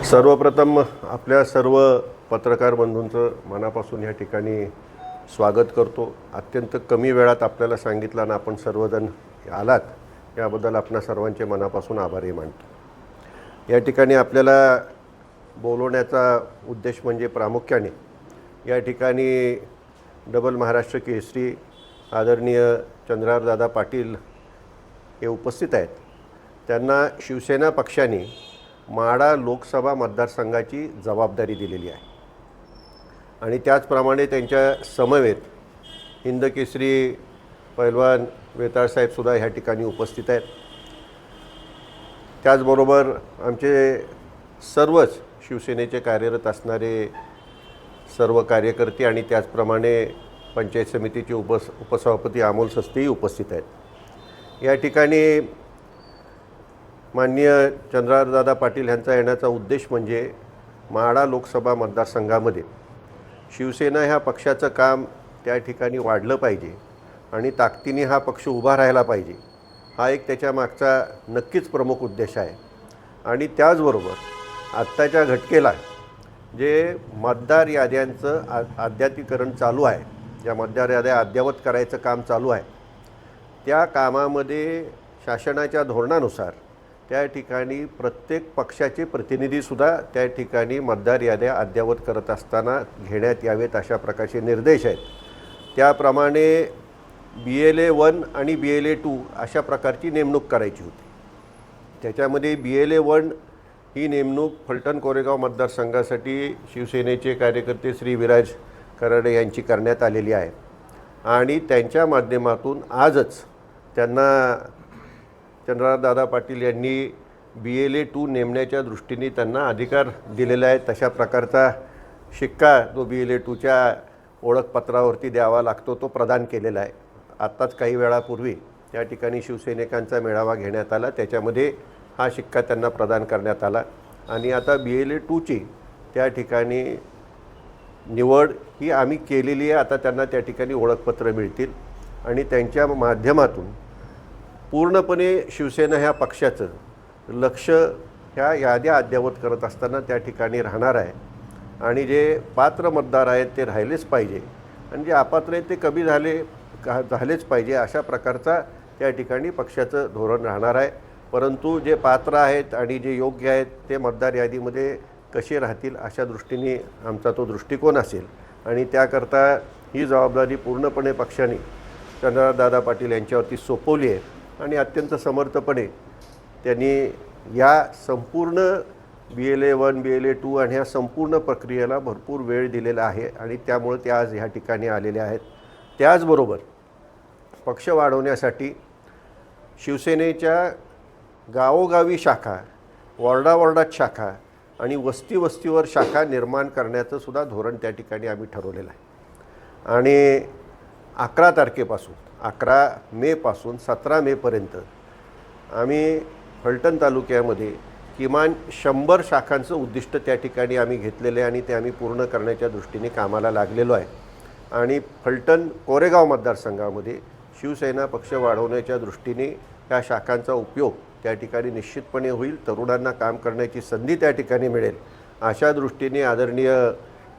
सर्वप्रथम आपल्या सर्व पत्रकार बंधूंचं मनापासून या ठिकाणी स्वागत करतो. अत्यंत कमी वेळात आपल्याला सांगितलं आणि आपण सर्वजण आलात याबद्दल आपणा सर्वांचे मनापासून आभारी मानतो. या ठिकाणी आपल्याला बोलवण्याचा उद्देश म्हणजे प्रामुख्याने या ठिकाणी डबल महाराष्ट्र केसरी आदरणीय चंद्रहारदादा पाटील हे उपस्थित आहेत. त्यांना शिवसेना पक्षाने माढा लोकसभा मतदारसंघाची जबाबदारी दिलेली आहे आणि त्याचप्रमाणे त्यांच्या समवेत हिंदकेसरी पैलवान वेताळसाहेबसुद्धा ह्या ठिकाणी उपस्थित आहेत. त्याचबरोबर आमचे सर्वच शिवसेनेचे कार्यरत असणारे सर्व कार्यकर्ते आणि त्याचप्रमाणे पंचायत समितीचे उपसभापती अमोल सस्तेही उपस्थित आहेत. या ठिकाणी माननीय चंद्रहारदादा पाटील यांचा येण्याचा उद्देश म्हणजे माढा लोकसभा मतदारसंघामध्ये शिवसेना ह्या पक्षाचं काम त्या ठिकाणी वाढलं पाहिजे आणि ताकदीने हा पक्ष उभा राहायला पाहिजे, हा एक त्याच्या मागचा नक्कीच प्रमुख उद्देश आहे. आणि त्याचबरोबर आत्ताच्या घटकेला जे मतदार याद्यांचं अद्ययावतीकरण चालू आहे, ज्या मतदार याद्या अद्ययावत करायचं काम चालू आहे, त्या कामामध्ये शासनाच्या धोरणानुसार त्या ठिकाणी प्रत्येक पक्षाचे प्रतिनिधीसुद्धा त्या ठिकाणी मतदार याद्या अद्ययावत करत असताना घेण्यात यावेत अशा प्रकारचे निर्देश आहेत. त्याप्रमाणे BLA 1 आणि BLA 2 अशा प्रकारची नेमणूक करायची होती. त्याच्यामध्ये BLA 1 ही नेमणूक फलटण कोरेगाव मतदारसंघासाठी शिवसेनेचे कार्यकर्ते श्री विराज कराडे यांची करण्यात आलेली आहे आणि त्यांच्या माध्यमातून आजच त्यांना चंद्रहारदादा पाटील यांनी BLA 2 नेमण्याच्या दृष्टीने त्यांना अधिकार दिलेला आहे. तशा प्रकारचा शिक्का जो BLA 2च्या ओळखपत्रावरती द्यावा लागतो तो प्रदान केलेला आहे. आत्ताच काही वेळापूर्वी त्या ठिकाणी शिवसैनिकांचा मेळावा घेण्यात आला, त्याच्यामध्ये हा शिक्का त्यांना प्रदान करण्यात आला आणि आता BLA 2ची त्या ठिकाणी निवड ही आम्ही केलेली आहे. आता त्यांना त्या ठिकाणी ओळखपत्र मिळतील आणि त्यांच्या माध्यमातून पूर्णपणे शिवसेना ह्या पक्षाचं लक्ष ह्या याद्या अद्ययावत करत असताना त्या ठिकाणी राहणार आहे आणि जे पात्र मतदार आहेत ते राहिलेच पाहिजे आणि जे अपात्र आहेत ते कमी झालेच पाहिजे अशा प्रकारचा त्या ठिकाणी पक्षाचं धोरण राहणार आहे. परंतु जे पात्र आहेत आणि जे योग्य आहेत ते मतदार यादीमध्ये कसे राहतील अशा दृष्टीने आमचा तो दृष्टिकोन असेल आणि त्याकरता ही जबाबदारी पूर्णपणे पक्षाने चंद्रहारदादा पाटील यांच्यावरती सोपवली आहे आणि अत्यंत समर्थपणे त्यांनी या संपूर्ण BLA 1 BLA 2 आणि ह्या संपूर्ण प्रक्रियेला भरपूर वेळ दिलेला आहे आणि त्यामुळे ते आज ह्या ठिकाणी आलेले आहेत. त्याचबरोबर पक्ष वाढवण्यासाठी शिवसेनेच्या गावोगावी शाखा, वॉर्डावॉर्डात शाखा आणि वस्तीवर शाखा निर्माण करण्याचं सुद्धा धोरण त्या ठिकाणी आम्ही ठरवलेलं आहे आणि 11 तारखेपासून 11 मेपासून 17 मेपर्यंत आम्ही फलटण तालुक्यामध्ये किमान 100 शाखांचं उद्दिष्ट त्या ठिकाणी आम्ही घेतलेलं आहे आणि ते आम्ही पूर्ण करण्याच्या दृष्टीने कामाला लागलेलो आहे. आणि फलटण कोरेगाव मतदारसंघामध्ये शिवसेना पक्ष वाढवण्याच्या दृष्टीने ह्या शाखांचा उपयोग त्या ठिकाणी निश्चितपणे होईल. तरुणांना काम करण्याची संधी त्या ठिकाणी मिळेल अशा दृष्टीने आदरणीय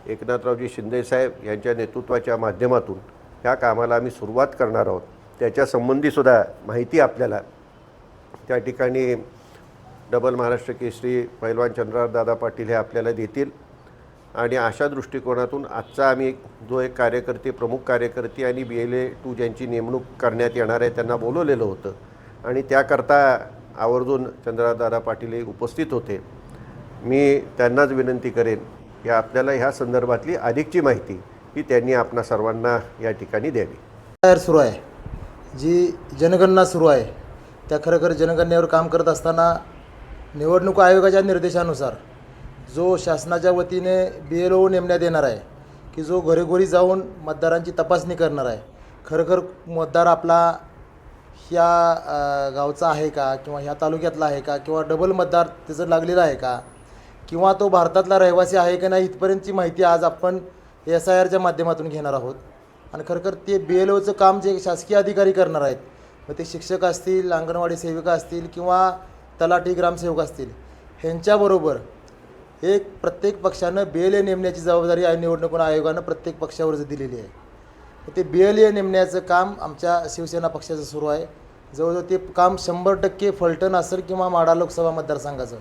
एकनाथरावजी शिंदेसाहेब यांच्या नेतृत्वाच्या माध्यमातून ह्या कामाला आम्ही सुरुवात करणार आहोत. त्याच्यासंबंधीसुद्धा माहिती आपल्याला त्या ठिकाणी डबल महाराष्ट्र केसरी पैलवान चंद्रहारदादा पाटील हे आपल्याला देतील आणि अशा दृष्टिकोनातून आजचा आम्ही जो एक प्रमुख कार्यकर्ते आणि BLA 2 ज्यांची नेमणूक करण्यात येणार आहे त्यांना बोलवलेलं होतं आणि त्याकरता आवर्जून चंद्रहारदादा पाटील हे उपस्थित होते. मी त्यांनाच विनंती करेन की आपल्याला ह्या संदर्भातली अधिकची माहिती ही त्यांनी आपणा सर्वांना या ठिकाणी द्यावी. तयार सुरू आहे, जी जनगणना सुरू आहे त्या खरोखर जनगणनेवर काम करत असताना निवडणूक आयोगाच्या निर्देशानुसार जो शासनाच्या वतीने BLO नेमण्यात येणार आहे की जो घरोघरी जाऊन मतदारांची तपासणी करणार आहे, खरोखर मतदार आपला ह्या गावचा आहे का किंवा ह्या तालुक्यातला आहे का किंवा डबल मतदार त्याचं लागलेलं आहे का किंवा तो भारतातला रहिवासी आहे का नाही इथपर्यंतची माहिती आज आपण SIRच्या माध्यमातून घेणार आहोत. आणि खरोखर ते BLOचं काम जे शासकीय अधिकारी करणार आहेत, मग ते शिक्षक असतील, अंगणवाडी सेविका असतील किंवा तलाठी ग्रामसेवक असतील, ह्यांच्याबरोबर एक प्रत्येक पक्षानं BLA नेमण्याची जबाबदारी निवडणूक आयोगानं प्रत्येक पक्षावर दिलेली आहे. ते BLA नेमण्याचं काम आमच्या शिवसेना पक्षाचं सुरू आहे. जवळजवळ ते काम 100% फलटण असेल किंवा माढा लोकसभा मतदारसंघाचं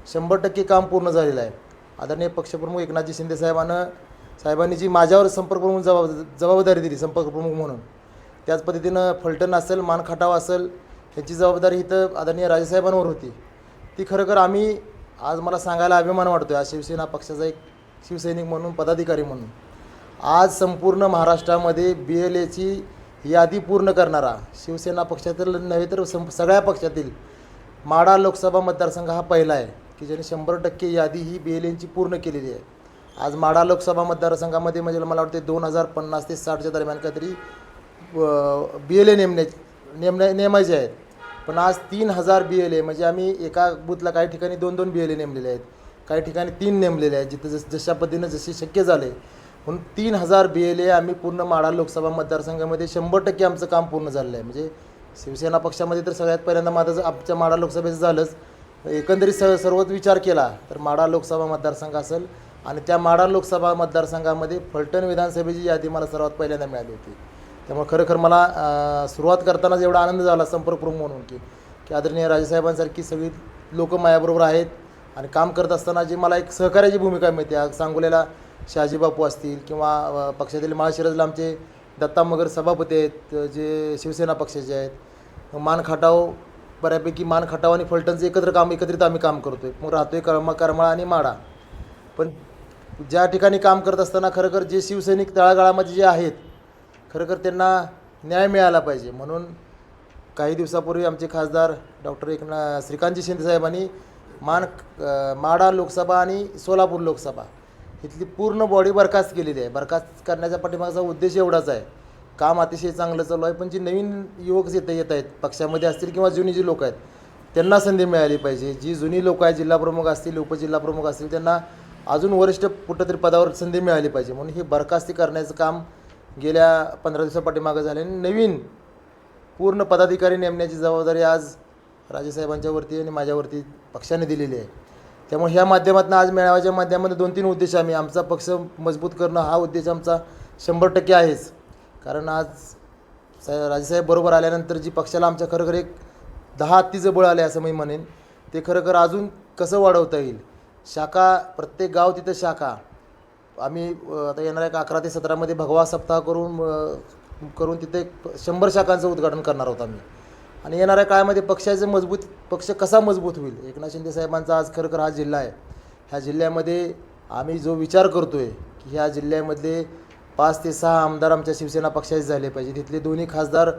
100% काम पूर्ण झालेलं आहे. आदरणीय पक्षप्रमुख एकनाथजी शिंदे साहेबांनी जी माझ्यावर संपर्कप्रमुख जबाबदारी दिली संपर्कप्रमुख म्हणून, त्याच पद्धतीनं फलटण असेल, मानखटाव असेल, ह्याची जबाबदारी इथं आदरणीय राजेसाहेबांवर होती. ती खरोखर आम्ही आज मला सांगायला अभिमान वाटतो आहे, आज शिवसेना पक्षाचा एक शिवसैनिक म्हणून, पदाधिकारी म्हणून. आज संपूर्ण महाराष्ट्रामध्ये BLAची यादी पूर्ण करणारा शिवसेना पक्षातील नव्हे तर सगळ्या पक्षातील माढा लोकसभा मतदारसंघ हा पहिला आहे की ज्याने 100% यादी ही BLAची पूर्ण केलेली आहे. आज माढा लोकसभा मतदारसंघामध्ये म्हणजे मला वाटते 2050 ते 60च्या दरम्यान काहीतरी BLA नेमायचे आहेत. पण आज 3000 BLA म्हणजे आम्ही एका बूथला काही ठिकाणी 2-2 BLA नेमलेले आहेत, काही ठिकाणी 3 नेमलेले आहेत, जिथं जशा पद्धतीनं जसे शक्य झाले. म्हणून 3000 BLA आम्ही पूर्ण माढा लोकसभा मतदारसंघामध्ये 100% आमचं काम पूर्ण झालेलं आहे. म्हणजे शिवसेना पक्षामध्ये तर सगळ्यात पहिल्यांदा माझं आमच्या माढा लोकसभेचं झालंच. एकंदरीत सर्वच विचार केला तर माढा लोकसभा मतदारसंघ असेल आणि त्या माढा लोकसभा मतदारसंघामध्ये फलटण विधानसभेची यादी मला सर्वात पहिल्यांदा मिळाली होती. त्यामुळे खरोखर मला सुरुवात करतानाच एवढा आनंद झाला संपर्कप्रमुख म्हणून की आदरणीय राजेसाहेबांसारखी सगळी लोकं माझ्याबरोबर आहेत आणि काम करत असताना जी मला एक सहकार्याची भूमिका मिळते. आज सांगोल्याला शहाजी बापू असतील किंवा पक्षातील माळशिरसला आमचे दत्ता मगर सभापती आहेत जे शिवसेना पक्षाचे आहेत. मानखटाव बऱ्यापैकी मानखटाव आणि फलटणचं एकत्रित आम्ही काम करतो आहे. मग राहतो आहे करमाळा आणि माढा. पण ज्या ठिकाणी काम करत असताना खरोखर जे शिवसैनिक तळागाळामध्ये जे आहेत खरोखर त्यांना न्याय मिळाला पाहिजे. म्हणून काही दिवसापूर्वी आमचे खासदार डॉक्टर श्रीकांतजी शिंदे साहेबांनी माढा लोकसभा आणि सोलापूर लोकसभा इथली पूर्ण बॉडी बरखास्त केलेली आहे. बरखास्त करण्याच्या पाठीमागचा उद्देश एवढाच आहे, काम अतिशय चांगलं चालू आहे. पण जी नवीन युवक येत आहेत पक्षामध्ये असतील किंवा जुनी जी लोक आहेत त्यांना संधी मिळाली पाहिजे. जी जुनी लोक आहेत जिल्हाप्रमुख असतील, उपजिल्हाप्रमुख असतील, त्यांना अजून वरिष्ठ कुठंतरी पदावर संधी मिळाली पाहिजे. म्हणून ही बरखास्ती करण्याचं काम गेल्या 15 दिवसापाठीमागं झाले. नवीन पूर्ण पदाधिकारी नेमण्याची जबाबदारी आज राजेसाहेबांच्यावरती आणि माझ्यावरती पक्षाने दिलेली आहे. त्यामुळे ह्या माध्यमातून आज मेळाव्याच्या माध्यमामध्ये 2-3 उद्देश आमचा पक्ष मजबूत करणं हा उद्देश आमचा 100% आहेच. कारण आज राजेसाहेब बरोबर आल्यानंतर जी पक्षाला आमच्या खरोखर एक 10 हत्तीचं बळ आले असं मी म्हणेन, ते खरोखर अजून कसं वाढवता येईल. शाखा प्रत्येक गाव तिथं शाखा आम्ही आता येणाऱ्या 11 ते 17 भगवा सप्ताह करून तिथे 100 शाखांचं उद्घाटन करणार आहोत आम्ही. आणि येणाऱ्या काळामध्ये पक्ष कसा मजबूत होईल. एकनाथ शिंदे साहेबांचा आज खरोखर हा जिल्हा आहे. ह्या जिल्ह्यामध्ये आम्ही जो विचार करतो आहे की ह्या जिल्ह्यामधले 5 ते 6 आमदार आमच्या शिवसेना पक्षाचे झाले पाहिजेत, तिथले 2 खासदार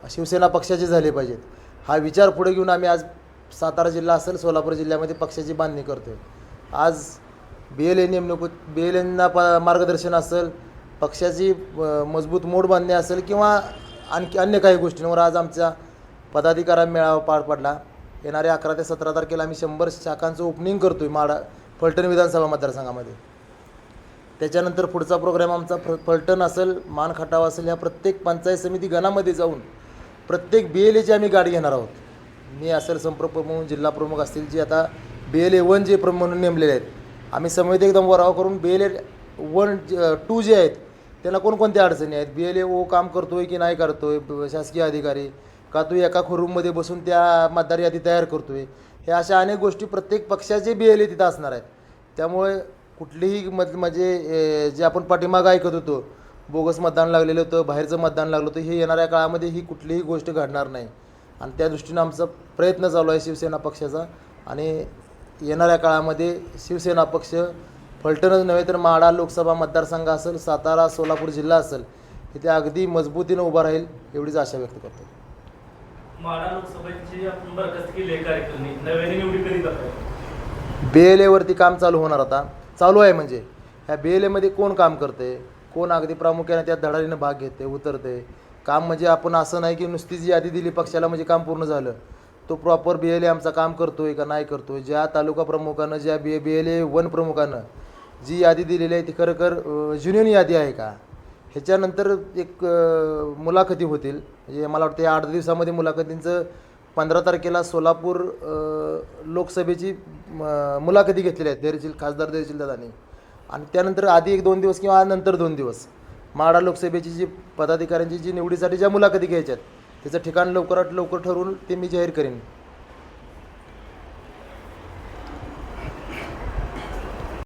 शिवसेना पक्षाचे झाले पाहिजेत. हा विचार पुढे घेऊन आम्ही आज सातारा जिल्हा असेल, सोलापूर जिल्ह्यामध्ये पक्षाची बांधणी करतो आहे. आज BLA नेमणूक BLAंना मार्गदर्शन असेल, पक्षाची मजबूत मोड बांधणे असेल किंवा आणखी अन्य काही गोष्टींवर आज आमच्या पदाधिकाऱ्यांना मेळावा पार पडला. येणाऱ्या 11 ते 17 तारखेला आम्ही 100 शाखांचं ओपनिंग करतो आहे फलटण विधानसभा मतदारसंघामध्ये. त्याच्यानंतर पुढचा प्रोग्राम आमचा फलटण असेल, मानखटाव असेल, ह्या प्रत्येक पंचायत समिती गणामध्ये जाऊन प्रत्येक BLAची आम्ही गाडी घेणार आहोत. मी असेल संपर्कप्रमुख, जिल्हाप्रमुख असतील, जे आता BLA 1 जे प्रमुख म्हणून नेमलेले आहेत, आम्ही समिती एकदम वराव करून BLA 1-2 जे आहेत त्यांना कोणकोणत्या अडचणी आहेत, BLA O काम करतो आहे की नाही करतो आहे, शासकीय अधिकारी का तो एका रूममध्ये बसून त्या मतदार यादी तयार करतो आहे, हे अशा अनेक गोष्टी प्रत्येक पक्षाचे BLA तिथं असणार आहेत. त्यामुळे कुठलीही म्हणजे जे आपण पाठीमागं ऐकत होतो बोगस मतदान लागलेलं होतं, बाहेरचं मतदान लागलं होतं, हे येणाऱ्या काळामध्ये ही कुठलीही गोष्ट घडणार नाही. आणि त्या दृष्टीनं आमचा प्रयत्न चालू आहे शिवसेना पक्षाचा. आणि येणाऱ्या काळामध्ये शिवसेना पक्ष फलटणच नव्हे तर माढा लोकसभा मतदारसंघ असेल, सातारा सोलापूर जिल्हा असेल, इथे अगदी मजबूतीनं उभा राहील एवढीच आशा व्यक्त करतो. माढा लोकसभेची आपण बरखास्त केली आहे कार्यक्रमी, नव्याने निवडी कधी करताय? BLAवरती काम चालू होणार आता, चालू आहे. म्हणजे ह्या BLAमध्ये कोण काम करते, कोण अगदी प्रामुख्याने त्यात धडाडीनं भाग घेते, उतरते काम. म्हणजे आपण असं नाही की नुसती जी यादी दिली पक्षाला म्हणजे काम पूर्ण झालं. तो प्रॉपर BLA आमचा काम करतो आहे का नाही करतो आहे, ज्या तालुका प्रमुखानं, ज्या BLA 1 प्रमुखानं जी यादी दिलेली आहे ती खरोखर जुन्यून यादी आहे का. ह्याच्यानंतर एक मुलाखती होतील, म्हणजे मला वाटतं 8 दिवसामध्ये मुलाखतींचं 15 तारखेला सोलापूर लोकसभेची मुलाखती घेतलेल्या आहेत धैर्यशील खासदार धैर्यशील दादांनी, आणि त्यानंतर आधी 1-2 दिवस किंवा नंतर 2 दिवस माढा लोकसभेची जी पदाधिकाऱ्यांची जी निवडीसाठी ज्या मुलाखती घ्यायच्या आहेत त्याचं ठिकाण लवकरात लवकर ठरवून ते मी जाहीर करेन.